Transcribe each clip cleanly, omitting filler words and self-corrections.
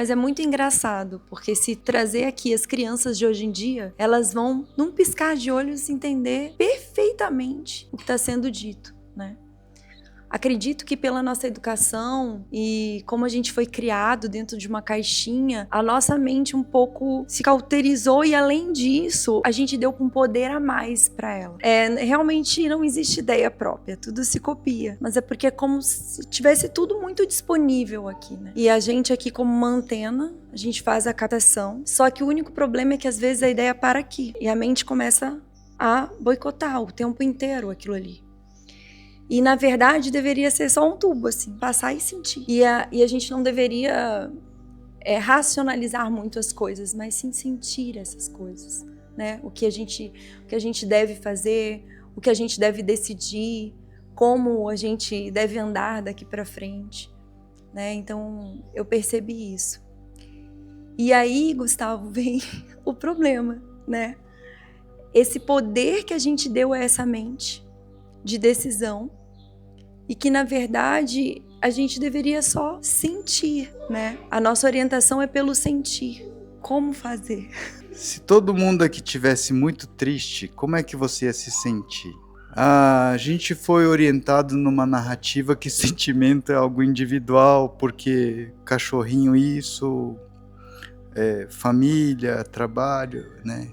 Mas é muito engraçado, porque se trazer aqui as crianças de hoje em dia, elas vão, num piscar de olhos, entender perfeitamente o que está sendo dito, né? Acredito que pela nossa educação e como a gente foi criado dentro de uma caixinha, a nossa mente um pouco se cauterizou e, além disso, a gente deu um poder a mais para ela. Realmente não existe ideia própria, tudo se copia, mas é porque é como se tivesse tudo muito disponível aqui, né? E a gente aqui, como uma antena, a gente faz a captação, só que o único problema é que às vezes a ideia para aqui e a mente começa a boicotar o tempo inteiro aquilo ali. E, na verdade, deveria ser só um tubo, assim, passar e sentir. E a gente não deveria racionalizar muito as coisas, mas sim sentir essas coisas, né? O que a gente deve fazer, o que a gente deve decidir, como a gente deve andar daqui para frente, né? Então, eu percebi isso. E aí, Gustavo, vem o problema, né? Esse poder que a gente deu a essa mente de decisão, e que, na verdade, a gente deveria só sentir, né? A nossa orientação é pelo sentir. Como fazer? Se todo mundo aqui tivesse muito triste, como é que você ia se sentir? A gente foi orientado numa narrativa que sentimento é algo individual, porque cachorrinho isso, família, trabalho, né?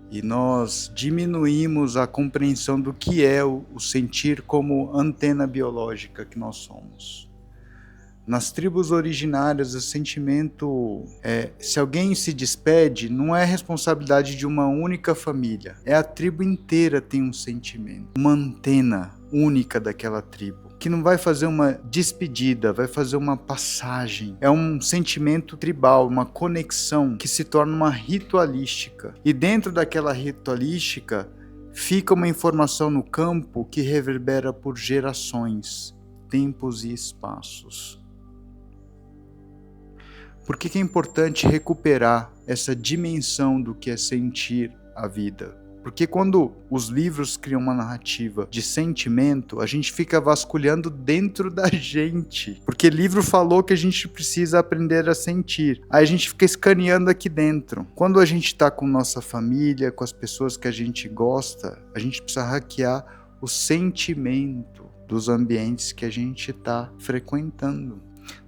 E nós diminuímos a compreensão do que é o sentir como antena biológica que nós somos. Nas tribos originárias, o sentimento, se alguém se despede, não é responsabilidade de uma única família. A tribo inteira tem um sentimento, uma antena única daquela tribo, que não vai fazer uma despedida, vai fazer uma passagem. É um sentimento tribal, uma conexão que se torna uma ritualística. E dentro daquela ritualística, fica uma informação no campo que reverbera por gerações, tempos e espaços. Por que é importante recuperar essa dimensão do que é sentir a vida? Porque quando os livros criam uma narrativa de sentimento, a gente fica vasculhando dentro da gente. Porque livro falou que a gente precisa aprender a sentir. Aí a gente fica escaneando aqui dentro. Quando a gente está com nossa família, com as pessoas que a gente gosta, a gente precisa hackear o sentimento dos ambientes que a gente está frequentando,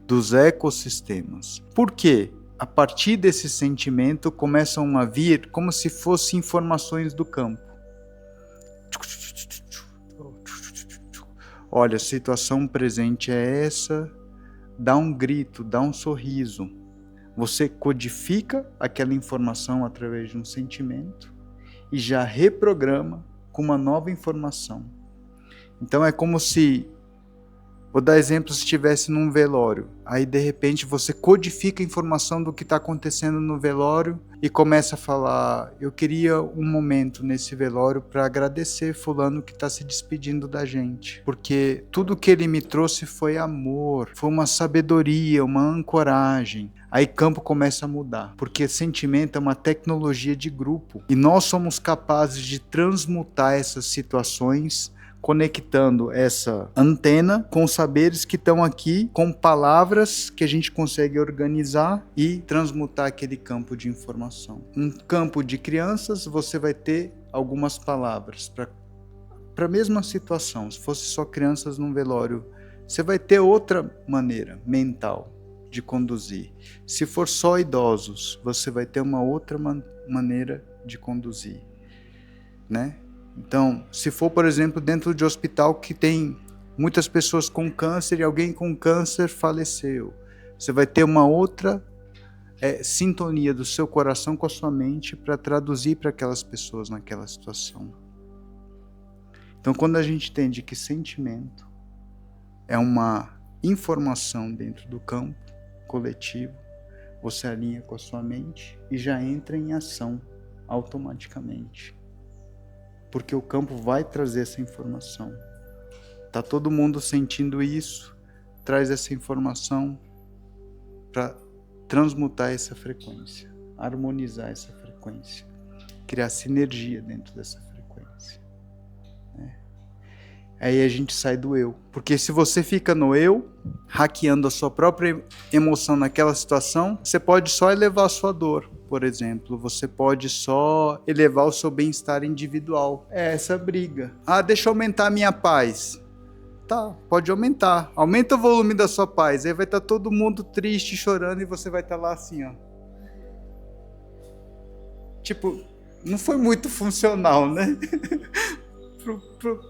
dos ecossistemas. Por quê? A partir desse sentimento começam a vir como se fossem informações do campo. Olha, a situação presente é essa, dá um grito, dá um sorriso. Você codifica aquela informação através de um sentimento e já reprograma com uma nova informação. Então é como se, vou dar exemplo, se estivesse num velório, aí de repente você codifica a informação do que está acontecendo no velório e começa a falar, eu queria um momento nesse velório para agradecer fulano que está se despedindo da gente, porque tudo que ele me trouxe foi amor, foi uma sabedoria, uma ancoragem. Aí campo começa a mudar, porque sentimento é uma tecnologia de grupo e nós somos capazes de transmutar essas situações conectando essa antena com os saberes que estão aqui, com palavras que a gente consegue organizar e transmutar aquele campo de informação. Um campo de crianças, você vai ter algumas palavras para a mesma situação. Se fosse só crianças num velório, você vai ter outra maneira mental de conduzir. Se for só idosos, você vai ter uma outra maneira de conduzir, né? Então, se for, por exemplo, dentro de hospital que tem muitas pessoas com câncer e alguém com câncer faleceu, você vai ter uma outra sintonia do seu coração com a sua mente para traduzir para aquelas pessoas naquela situação. Então, quando a gente entende que sentimento é uma informação dentro do campo coletivo, você alinha com a sua mente e já entra em ação automaticamente. Porque o campo vai trazer essa informação. Tá todo mundo sentindo isso, traz essa informação para transmutar essa frequência, harmonizar essa frequência, criar sinergia dentro dessa frequência, né? Aí a gente sai do eu. Porque se você fica no eu, hackeando a sua própria emoção naquela situação, você pode só elevar a sua dor, por exemplo. Você pode só elevar o seu bem-estar individual. É essa briga. Ah, deixa eu aumentar a minha paz. Tá, pode aumentar. Aumenta o volume da sua paz. Aí vai estar todo mundo triste, chorando, e você vai estar lá assim, ó. Tipo, não foi muito funcional, né?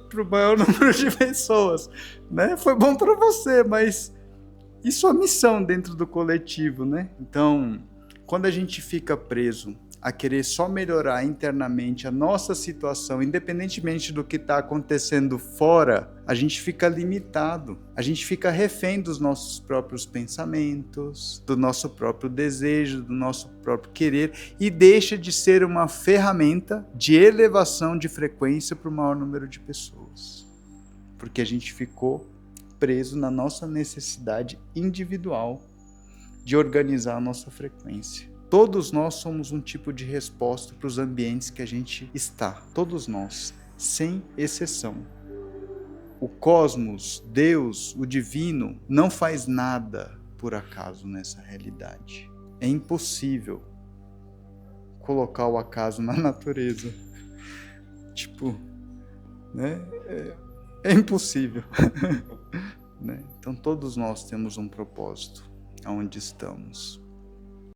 pro maior número de pessoas, né? Foi bom para você, mas e sua missão dentro do coletivo, né? Então, quando a gente fica preso a querer só melhorar internamente a nossa situação, independentemente do que está acontecendo fora, a gente fica limitado, a gente fica refém dos nossos próprios pensamentos, do nosso próprio desejo, do nosso próprio querer, e deixa de ser uma ferramenta de elevação de frequência para o maior número de pessoas, porque a gente ficou preso na nossa necessidade individual de organizar a nossa frequência. Todos nós somos um tipo de resposta para os ambientes que a gente está. Todos nós, sem exceção. O cosmos, Deus, o divino, não faz nada por acaso nessa realidade. É impossível colocar o acaso na natureza. Tipo, né? É impossível. Né? Então todos nós temos um propósito aonde estamos.